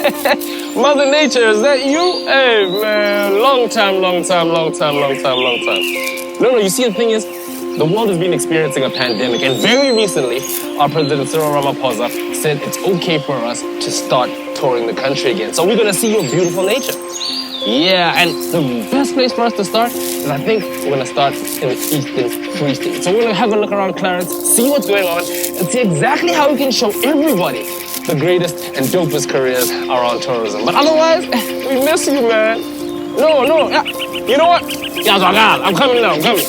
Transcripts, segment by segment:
Mother Nature, is that you? Hey, man, long time. No, you see, the thing is, the world has been experiencing a pandemic, and very recently, our President Cyril Ramaphosa said it's okay for us to start touring the country again. So we're gonna see your beautiful nature. Yeah, and the best place for us to start is, I think, we're gonna start in the Eastern Free State. So we're gonna have a look around Clarens, see what's going on, and see exactly how we can show everybody the greatest and dopest careers around tourism. But otherwise, we miss you, man. No, yeah. You know what? Yeah, I'm coming now, I'm coming.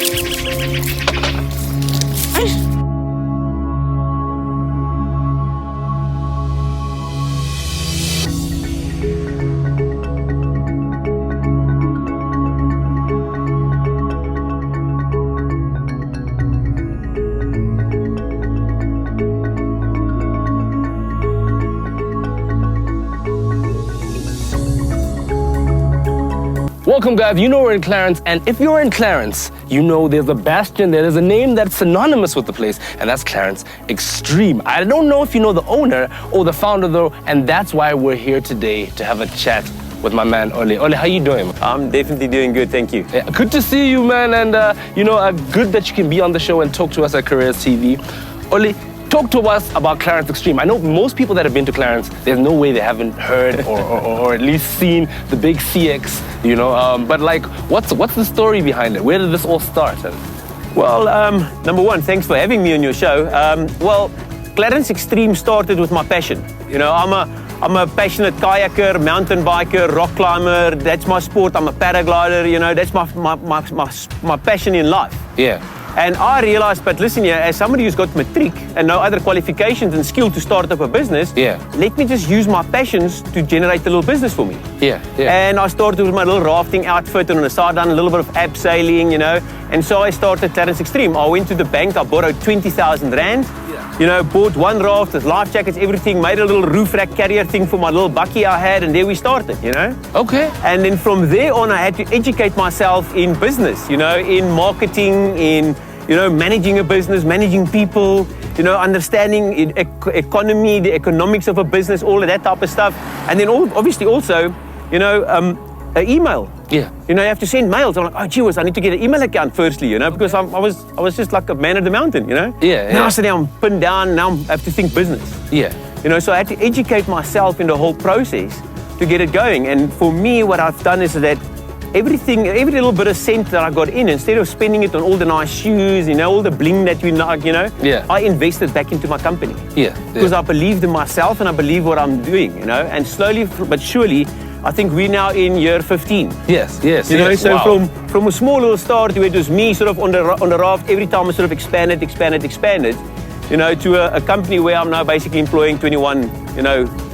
Welcome, guys. You know we're in Clarens, and if you're in Clarens, you know there's a bastion there. There's a name that's synonymous with the place, and that's Clarens Extreme. I don't know if you know the owner or the founder, though, and that's why we're here today to have a chat with my man, Ole. Ole, how you doing? I'm definitely doing good, thank you. Yeah, good to see you, man, and good that you can be on the show and talk to us at Careers TV. Ole, talk to us about Clarens Extreme. I know most people that have been to Clarens, there's no way they haven't heard or at least seen the big CX, but like, what's the story behind it? Where did this all start? Well, number one, thanks for having me on your show. Clarens Extreme started with my passion. I'm a passionate kayaker, mountain biker, rock climber. That's my sport. I'm a paraglider, that's my passion in life. Yeah. And I realized, but listen here, as somebody who's got matric and no other qualifications and skill to start up a business, let me just use my passions to generate a little business for me. Yeah. And I started with my little rafting outfit, and on the side done a little bit of abseiling, and so I started Clarens Extreme. I went to the bank, I borrowed 20,000 Rand, bought one raft with life jackets, everything, made a little roof rack carrier thing for my little bucky I had, and there we started, Okay. And then from there on, I had to educate myself in business, in marketing, in managing a business, managing people, understanding economy, the economics of a business, all of that type of stuff. And then obviously also, an email. Yeah. You have to send mails. I'm like, oh, gee whiz, I need to get an email account firstly, because I was just like a man of the mountain, Yeah. Now suddenly I'm pinned down, now I have to think business. Yeah. So I had to educate myself in the whole process to get it going. And for me, what I've done is that every little bit of cent that I got in, instead of spending it on all the nice shoes, all the bling that we like, I invested back into my company. Yeah. Because I believed in myself and I believe what I'm doing, And slowly but surely, I think we're now in year 15. Yes. So wow. from a small little start where it was me sort of on the raft, every time I sort of expanded, to a company where I'm now basically employing 21,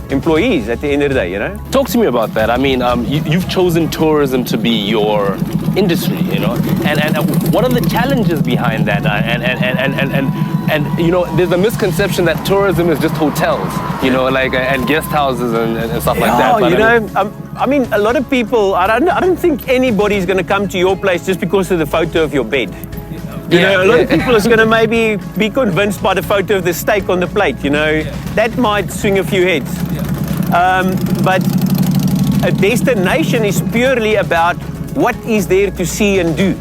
employees at the end of the day, Talk to me about that. I mean, you've chosen tourism to be your industry, and what are the challenges behind that? And there's a misconception that tourism is just hotels, and guest houses and stuff like that. But a lot of people, I don't think anybody's going to come to your place just because of the photo of your bed. A lot of people is going to maybe be convinced by the photo of the steak on the plate, That might swing a few heads. But a destination is purely about what is there to see and do.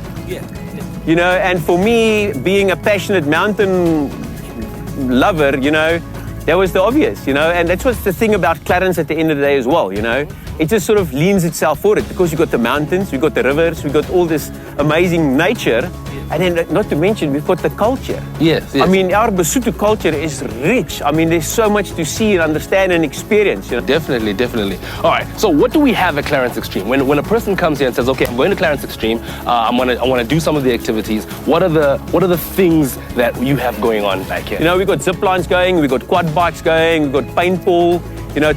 And for me, being a passionate mountain lover, that was the obvious, and that's what's the thing about Clarens at the end of the day as well, It just sort of leans itself for it because you've got the mountains, we've got the rivers, we've got all this amazing nature. And then, not to mention, we've got the culture. Yes. I mean, our Basotho culture is rich. I mean, there's so much to see and understand and experience. Definitely. All right. So, what do we have at Clarens Extreme? When a person comes here and says, "Okay, I'm going to Clarens Extreme. I want to do some of the activities." What are the things that you have going on back here? We've got zip lines going. We've got quad bikes going. We've got paintball.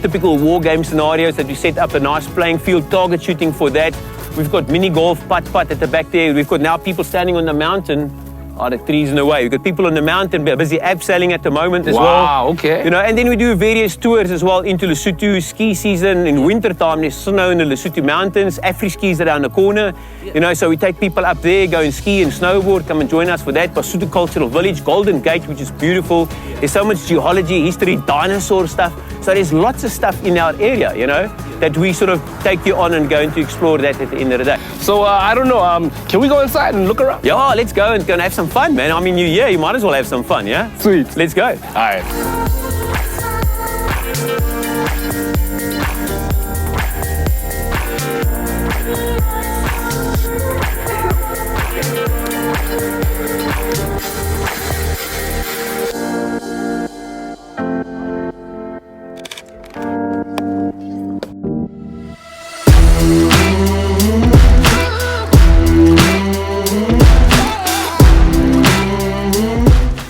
Typical war game scenarios that we set up a nice playing field, target shooting for that. We've got mini golf, putt at the back there. We've got now people standing on the mountain are the trees in the way. We've got people on the mountain busy abseiling at the moment as well. Wow, okay. You know, and then we do various tours as well into Lesotho, ski season. In winter time, there's snow in the Lesotho mountains. Afri-ski's around the corner. You know, so we take people up there, go and ski and snowboard, come and join us for that. Lesotho Cultural Village, Golden Gate, which is beautiful. There's so much geology, history, dinosaur stuff. So there's lots of stuff in our area, you know, that we sort of take you on and going to explore that at the end of the day. So I don't know, can we go inside and look around? Yeah, let's go and have some fun, man. I mean, you're here, you might as well have some fun, yeah? Sweet. Let's go. All right.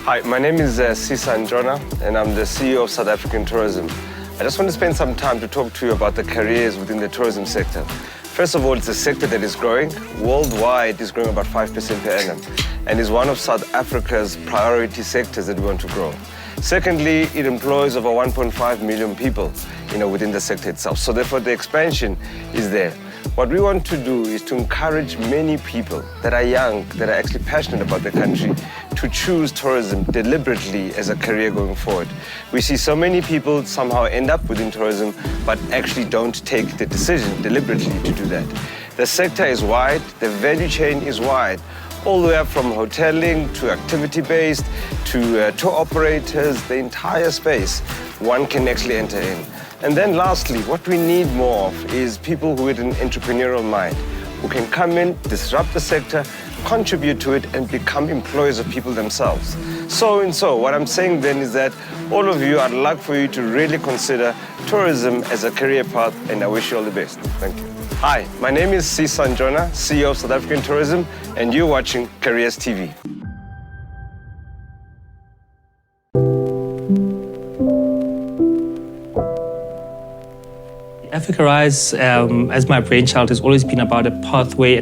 Hi, my name is Sisan Jona, and I'm the CEO of South African Tourism. I just want to spend some time to talk to you about the careers within the tourism sector. First of all, it's a sector that is growing. Worldwide, it's growing about 5% per annum, and is one of South Africa's priority sectors that we want to grow. Secondly, it employs over 1.5 million people, within the sector itself. So therefore, the expansion is there. What we want to do is to encourage many people that are young, that are actually passionate about the country, to choose tourism deliberately as a career going forward. We see so many people somehow end up within tourism, but actually don't take the decision deliberately to do that. The sector is wide, the value chain is wide, all the way up from hoteling to activity-based to tour operators, the entire space one can actually enter in. And then lastly, what we need more of is people with an entrepreneurial mind, who can come in, disrupt the sector, contribute to it, and become employers of people themselves. So, what I'm saying then is that all of you, I'd like for you to really consider tourism as a career path, and I wish you all the best. Thank you. Hi, my name is Sisan Jona, CEO of South African Tourism, and you're watching Careers TV. Africa Rise, as my brainchild, has always been about a pathway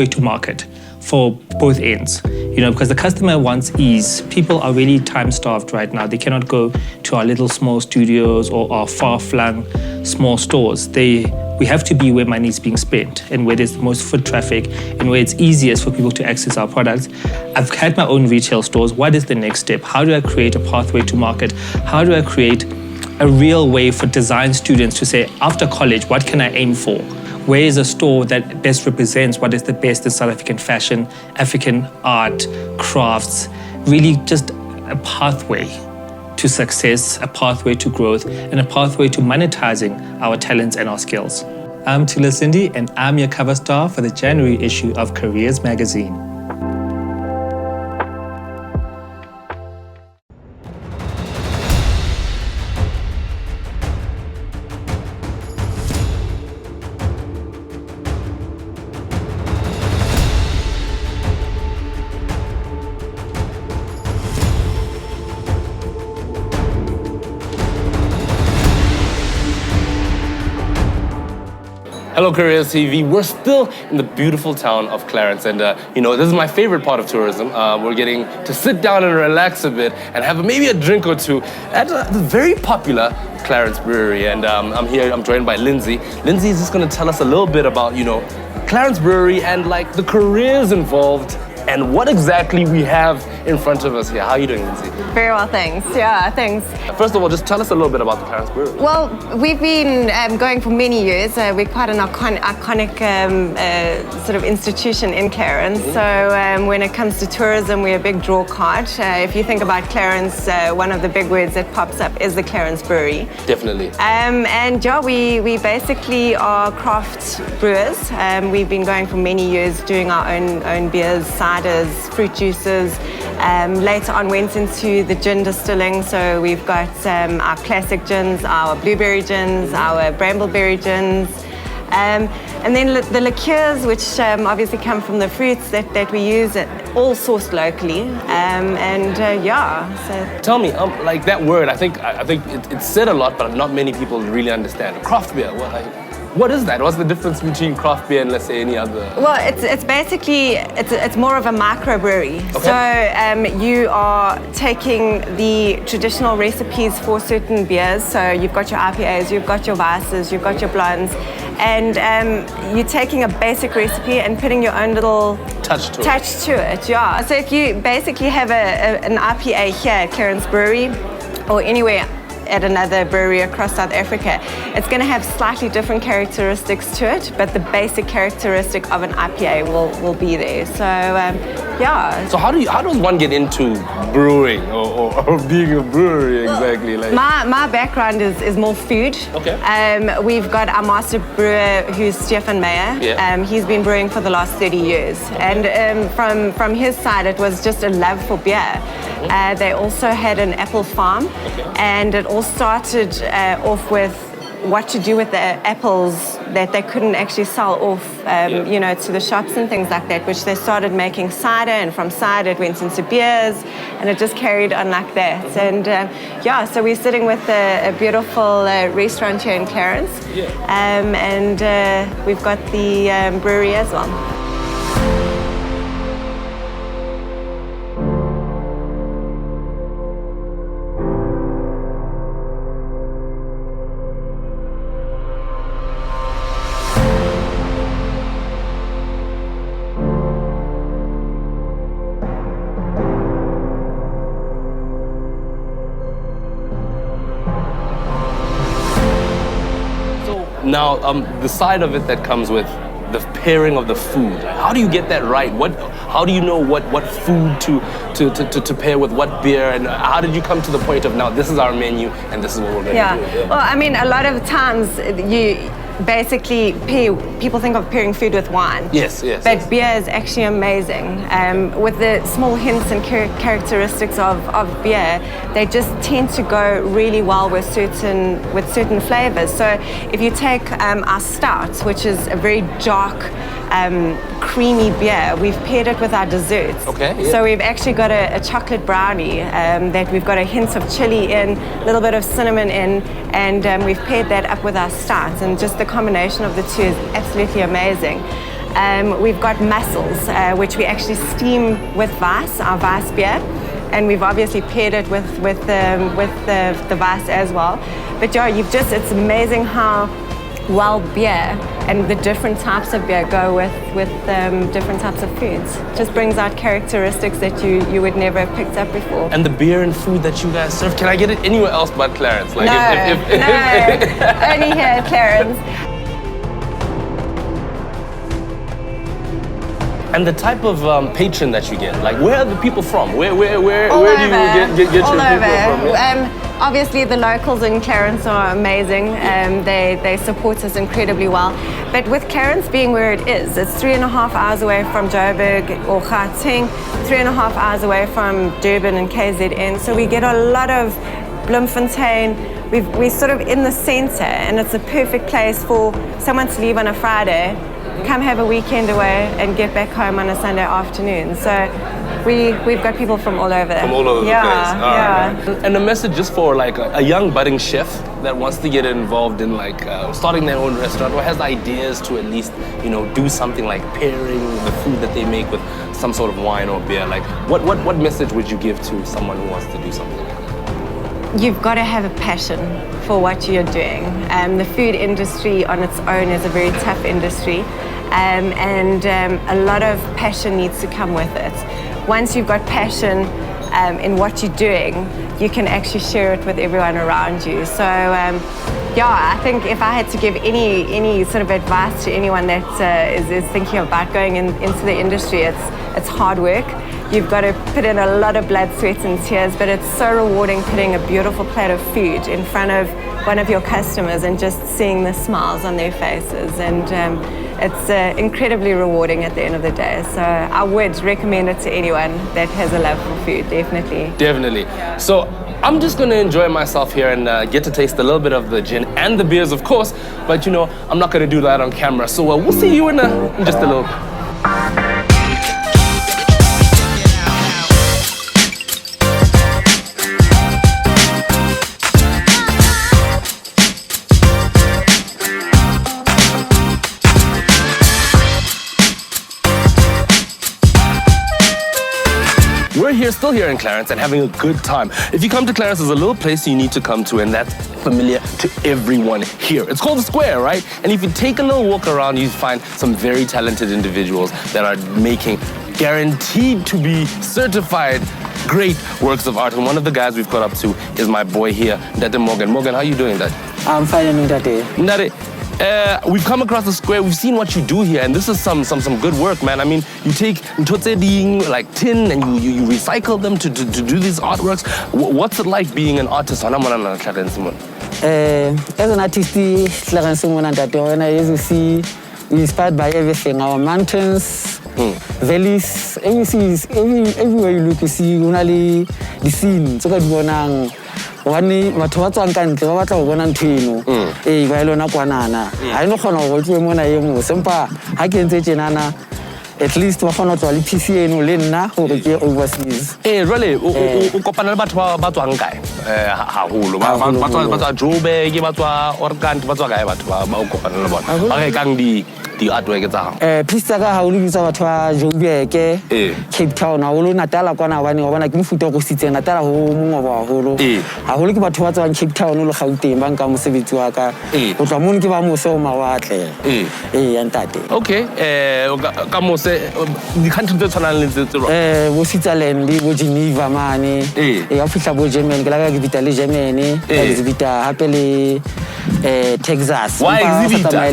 to market for both ends. Because the customer wants ease. People are really time-starved right now. They cannot go to our little small studios or our far-flung small stores. We have to be where money is being spent and where there's the most foot traffic and where it's easiest for people to access our products. I've had my own retail stores. What is the next step? How do I create a pathway to market? How do I create a real way for design students to say, after college, what can I aim for? Where is a store that best represents what is the best in South African fashion, African art, crafts, really just a pathway to success, a pathway to growth, and a pathway to monetizing our talents and our skills. I'm Tula Cindy, and I'm your cover star for the January issue of Careers magazine. Hello, Careers TV. We're still in the beautiful town of Clarens, and this is my favorite part of tourism. We're getting to sit down and relax a bit and have maybe a drink or two at the very popular Clarens Brewery. And I'm here, I'm joined by Lindsay. Lindsay is just gonna tell us a little bit about, Clarens Brewery and the careers involved and what exactly we have in front of us here. How are you doing, Lindsay? Very well, thanks. Yeah, thanks. First of all, just tell us a little bit about the Clarens Brewery. Well, we've been going for many years. We're quite an iconic sort of institution in Clarens. So when it comes to tourism, we're a big draw card. If you think about Clarens, one of the big words that pops up is the Clarens Brewery. Definitely. And yeah, we basically are craft brewers. We've been going for many years doing our own beers, ciders, fruit juices. Later on went into the gin distilling, so we've got our classic gins, our blueberry gins, our brambleberry gins, and then the liqueurs, which obviously come from the fruits that we use, all sourced locally, So tell me, that word, I think it's said a lot, but not many people really understand. Craft beer, What is that? What's the difference between craft beer and, let's say, any other? Well, it's basically it's more of a microbrewery. Okay. So you are taking the traditional recipes for certain beers. So you've got your IPAs, you've got your Weisses, you've got your blondes, and you're taking a basic recipe and putting your own little Touch to it. Yeah. So if you basically have an IPA here at Clarens Brewery or anywhere at another brewery across South Africa, it's going to have slightly different characteristics to it, but the basic characteristic of an IPA will be there. So yeah. So how does one get into brewing or being a brewery exactly? Like My background is more food. Okay. We've got our master brewer who's Stefan Meyer. Yeah. He's been brewing for the last 30 years. And from his side, it was just a love for beer. They also had an apple farm, and it all started off with what to do with the apples that they couldn't actually sell off, you know, to the shops and things like that, which they started making cider, and from cider it went into beers, and it just carried on like that. And yeah, so we're sitting with a beautiful restaurant here in Clarens, and we've got the brewery as well. now, the side of it that comes with the pairing of the food. How do you get that right? How do you know what food to pair with what beer? And how did you come to the point of now this is our menu and this is what we're going to do? Well, I mean, a lot of times you basically people think of pairing food with wine. Yes. But beer is actually amazing. With the small hints and characteristics of beer, they just tend to go really well with certain flavors. So if you take our stout, which is a very dark, creamy beer, we've paired it with our desserts. Okay. Yeah. So we've actually got a chocolate brownie that we've got a hint of chili in, a little bit of cinnamon in, and we've paired that up with our stout, and just the combination of the two is absolutely amazing. We've got mussels, which we actually steam with Weiss, our Weiss beer, and we've obviously paired it with the Weiss as well. But yeah, it's amazing how well beer and the different types of beer go with different types of foods. Just brings out characteristics that you would never have picked up before. And the beer and food that you guys serve, can I get it anywhere else but Clarens? Like No, only here at Clarens. And the type of patron that you get, like where are the people from? Where do you get All your people over. from? Yeah. Obviously, the locals in Clarens are amazing. They support us incredibly well. But with Clarens being where it is, it's 3.5 hours away from Joburg or Gauteng, 3.5 hours away from Durban and KZN. So we get a lot of Bloemfontein. We're sort of in the center, and it's a perfect place for someone to leave on a Friday, come have a weekend away, and get back home on a Sunday afternoon. So we've got people from all over. From all over the place. Yeah. And a message just for like a young budding chef that wants to get involved in like starting their own restaurant, or has ideas to at least do something like pairing the food that they make with some sort of wine or beer. Like what message would you give to someone who wants to do something like that? You've got to have a passion for what you're doing. The food industry on its own is a very tough industry, and a lot of passion needs to come with it. Once you've got passion in what you're doing, you can actually share it with everyone around you. So I think if I had to give any sort of advice to anyone that is thinking about going into the industry, it's hard work. You've got to put in a lot of blood, sweat and tears, but it's so rewarding putting a beautiful plate of food in front of one of your customers and just seeing the smiles on their faces. And it's incredibly rewarding at the end of the day. So I would recommend it to anyone that has a love for food, definitely. Definitely. Yeah. So I'm just going to enjoy myself here and get to taste a little bit of the gin and the beers, of course. But I'm not going to do that on camera. So we'll see you in just a little bit. here, still here in Clarens and having a good time. If you come to Clarens, there's a little place you need to come to, and that's familiar to everyone here. It's called the Square, right? And if you take a little walk around, you find some very talented individuals that are making guaranteed to be certified great works of art. And one of the guys we've got up to is my boy here, Ndate Morgan. Morgan, how are you doing, Dad? I'm fine, Ndate. Ndate, we've come across the Square, we've seen what you do here, and this is some good work, man. I mean, you take like tin and you recycle them to do these artworks. What's it like being an artist? As an artist, when I used to see, inspired by everything, our mountains, valleys, everywhere you look, you see only the scene. So wani batho ba tswang ka ntle ba batla go bona nthweno ba ilona kwanana ha ino khona go tloe mona ye mo sempa ha ke ntse tjenana at least ba khona tswa le PC eno le nna gore ke overseas really o kopana le batho ba tswang kae haholo ba tswa Joburg ba tswa Orkant ba tswa kae batho ba o kopana le bona ba re kang di artwork tsa hao piece tsa ka ha o lebitsa batho ba Joburg Cape Town ha o lo Natal kwana bane wa bona ke mofuta go sitse Natal ho mongobo haholo haholo ke batho ba tswang Cape Town lo Gauteng ba nka mosebetsi wa ka o tla mone ke ba mose o mawatle ya ntate okay ka mose di country tse tshwanang le tse bo Switzerland bo Geneva mane ya fihla bo Germany ke la ka ke le Germany ke exhibita hape le Texas why exhibita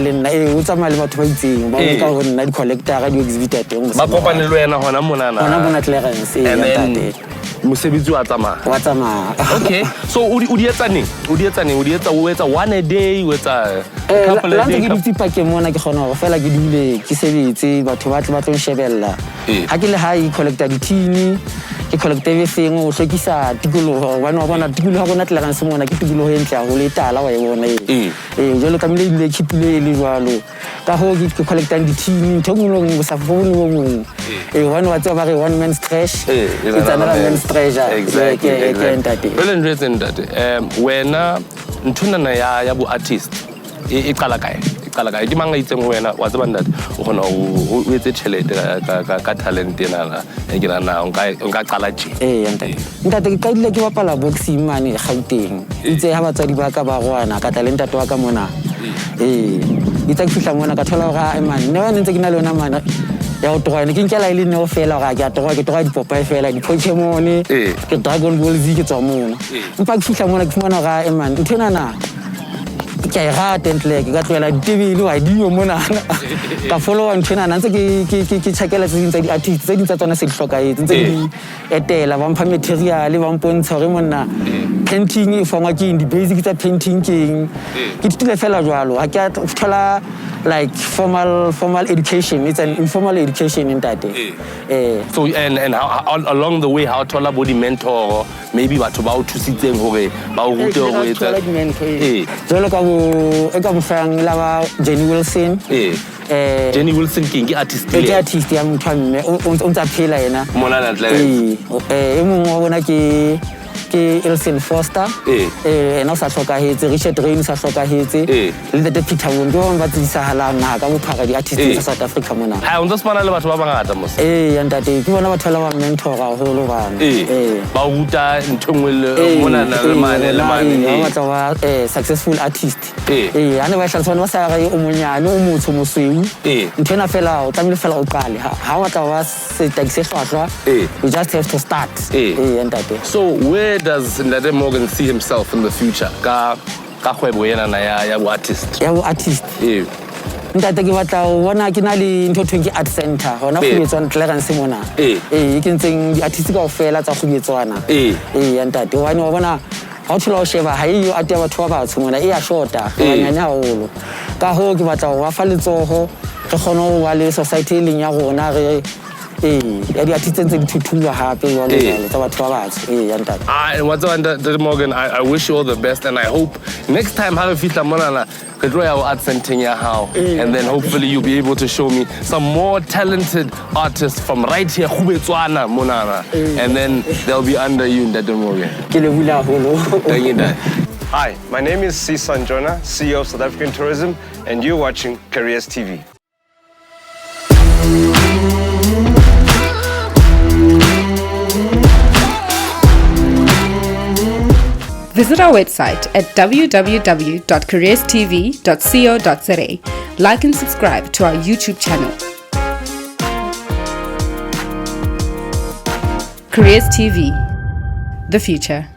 o tsamaya le batho ba itseng ba ka go nna di collector ga di exhibita teng ba kopane le wena hona mona Clarens ya ntate mosebetsi wa tsamaya okay so o di etsa neng o etsa one a day o etsa a couple of days ke dipa ke mona ke gona go fela ke dule ke sebetse batho ba tlo nshebella ha ke le high collector di tin ke collector everything o hlokisa tikoloho bana wa bona tikoloho bona Clarens mona ke tikoloho e ntle haholo e tala wa e bona jalo ka mile ile khipile le jwalo ka ho ke collector di tin thongolong go sa fobolo one wa tsaba re one man's trash it's another man's treasure exactly well interesting that wena nthuna ya bu artist e qala kae ke manga itseng wena wa tseba ntate o gona o etse tšhelete ka talent ena ke rana o nka qala je ntate ke kaile ke bapala boxing mane Gauteng itse ha batswadi ba ka ba gwana ka talent ntate wa ka mona itse ke fihla mona ka thola ga man ne wa ntse ke na le ona mana ya o toga ke nkela ile ne o fela ga ke toga di Popeye fela di Pokemon ke Dragon Ball Z ke tswa mona mpa ke fihla mona ke fumana ga man nthena na ke a tentle ke ka tloela ditebile wa dio mona ka follow nthena na ntse ke checkela tse dintse di artists tse dintse tsona se di hlokaetse ntse di etela ba mpha material ba mpontsha re monna painting e fongwa ke di basic tsa painting ke ditile fela jwalo ha ke thola like formal education. It's an informal education in that day. So and how along the way how thola body mentor maybe batho ba o thusitseng hore ba o rute ho etsa jalo ka mo fang la ba Jenny Wilson Jenny Wilson ke artist ya mthwamme o ntsa phela yena mona na Clarens e mongwe wa bona ke Elson Foster ena o sa hlokahetse Richard Rain sa hlokahetse le the Peter Wonke ba tsisahalang na ka bophara di artists tsa South Africa mona ha o ntse spana le batho ba bangata mos ya ntate ke bona batho la ba mentor ga holo bana ba ruta nthongwe le mona na le mane ba tla ba successful artist ane ba hlalosa ba sa re o monyane o motho mosweu nthena fela o tlamile fela o qale ha wa tla ba se taxi hlwahlwa you just have to start ntate. So where does Ndate Morgan see himself in the future? Ka kgwebo ena na ya bo artist. Ya bo artist. Ntate ke batla o bona ke na le ntho thweng ke art center hona go etswa Clarens mona. Ke ntseng di artist ka ofela tsa go etswana. Ya ntate wa bona ha o thola o sheba ha iyo ate batho ba batsho mona e ya shorta ba nyanya haholo. Ka ho ke batla o wa fa letsoho re kgone ho wa le society leng ya rona re ya di artists tse di thuthuwa hape jwalo tsa batho ba batsho ya ntate. And what's on Ndate Morgan, I wish you all the best and I hope next time ha re fihla mona na ke tlo ya art center ya hao and then hopefully you'll be able to show me some more talented artists from right here Khubetswana mona and then they'll be under you Ndate Morgan. Ke le bula holo. Thank you. Hi, my name is Sisan Jona, CEO of South African Tourism, and you're watching Careers TV. Visit our website at www.careerstv.co.za. Like and subscribe to our YouTube channel. Careers TV, the future.